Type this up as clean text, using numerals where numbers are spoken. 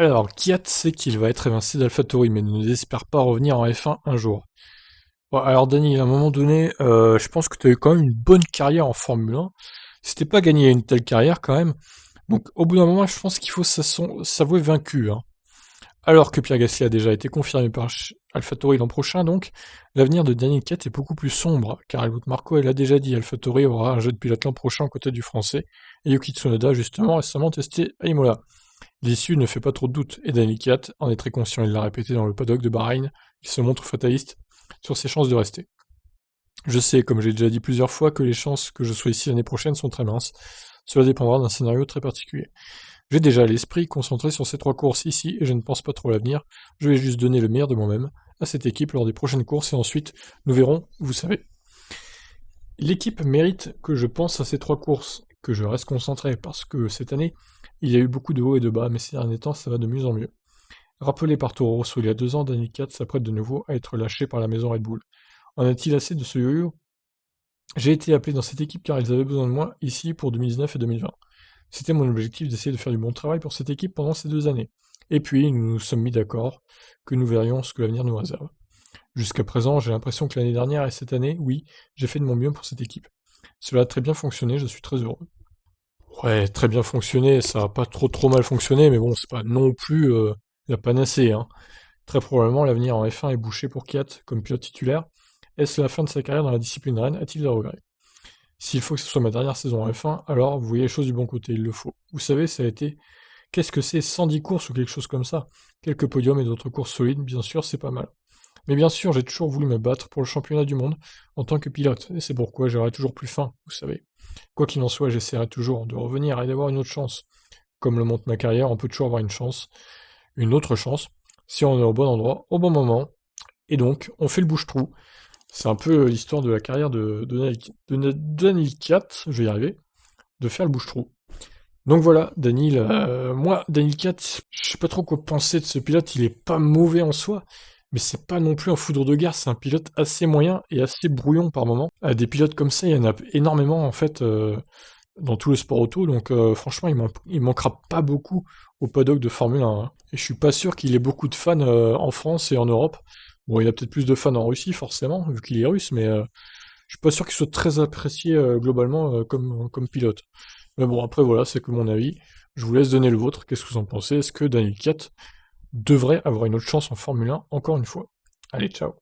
Alors, Kiat sait qu'il va être évincé d'AlphaTauri, mais ne désespère pas revenir en F1 un jour. Bon, alors Dani, à un moment donné, je pense que tu as eu quand même une bonne carrière en Formule 1. C'était pas gagné une telle carrière quand même. Donc au bout d'un moment, je pense qu'il faut s'avouer vaincu, hein. Alors que Pierre Gasly a déjà été confirmé par AlphaTauri l'an prochain, donc, l'avenir de Daniel Kiat est beaucoup plus sombre, car Helmut Marko l'a déjà dit, AlphaTauri aura un jeu de pilote l'an prochain aux côtés du français, et Yuki Tsunoda justement récemment testé à Imola. L'issue ne fait pas trop de doute, et Daniel Kiat en est très conscient, il l'a répété dans le paddock de Bahreïn, il se montre fataliste sur ses chances de rester. Je sais, comme j'ai déjà dit plusieurs fois, que les chances que je sois ici l'année prochaine sont très minces. Cela dépendra d'un scénario très particulier. J'ai déjà l'esprit concentré sur ces 3 courses ici et je ne pense pas trop à l'avenir. Je vais juste donner le meilleur de moi-même à cette équipe lors des prochaines courses et ensuite nous verrons, vous savez. L'équipe mérite que je pense à ces 3 courses, que je reste concentré parce que cette année, il y a eu beaucoup de hauts et de bas, mais ces derniers temps, ça va de mieux en mieux. Rappelé par Toro Rosso il y a 2 ans, Daniel Katz s'apprête de nouveau à être lâché par la maison Red Bull. En a-t-il assez de ce yo-yo? J'ai été appelé dans cette équipe car ils avaient besoin de moi ici pour 2019 et 2020. C'était mon objectif d'essayer de faire du bon travail pour cette équipe pendant ces 2 années. Et puis, nous nous sommes mis d'accord que nous verrions ce que l'avenir nous réserve. Jusqu'à présent, j'ai l'impression que l'année dernière et cette année, oui, j'ai fait de mon mieux pour cette équipe. Cela a très bien fonctionné, je suis très heureux. Ouais, très bien fonctionné, ça a pas trop mal fonctionné, mais bon, c'est pas non plus la panacée, hein. Très probablement, l'avenir en F1 est bouché pour Kiat comme pilote titulaire. Est-ce la fin de sa carrière dans la discipline reine? A-t-il des regrets? S'il faut que ce soit ma dernière saison en F1, alors vous voyez les choses du bon côté, il le faut. Vous savez, ça a été. Qu'est-ce que c'est 110 courses ou quelque chose comme ça? Quelques podiums et d'autres courses solides, bien sûr, c'est pas mal. Mais bien sûr, j'ai toujours voulu me battre pour le championnat du monde en tant que pilote, et c'est pourquoi j'aurai toujours plus faim, vous savez. Quoi qu'il en soit, j'essaierai toujours de revenir et d'avoir une autre chance. Comme le montre ma carrière, on peut toujours avoir une chance, une autre chance, si on est au bon endroit, au bon moment, et donc on fait le bouche-trou. C'est un peu l'histoire de la carrière de Daniel Kiat, je vais y arriver, de faire le bouche-trou. Donc voilà, Daniel, moi, Daniel Katz, je sais pas trop quoi penser de ce pilote, il est pas mauvais en soi, mais c'est pas non plus un foudre de guerre, c'est un pilote assez moyen et assez brouillon par moment. Des pilotes comme ça, il y en a énormément en fait dans tout le sport auto, donc franchement, il manquera pas beaucoup au paddock de Formule 1, hein. Et je suis pas sûr qu'il ait beaucoup de fans en France et en Europe. Bon, il a peut-être plus de fans en Russie, forcément, vu qu'il est russe, mais je suis pas sûr qu'il soit très apprécié globalement comme pilote. Mais bon, après voilà, c'est que mon avis. Je vous laisse donner le vôtre. Qu'est-ce que vous en pensez? Est-ce que Daniel Kiat devrait avoir une autre chance en Formule 1 encore une fois? Allez, ciao.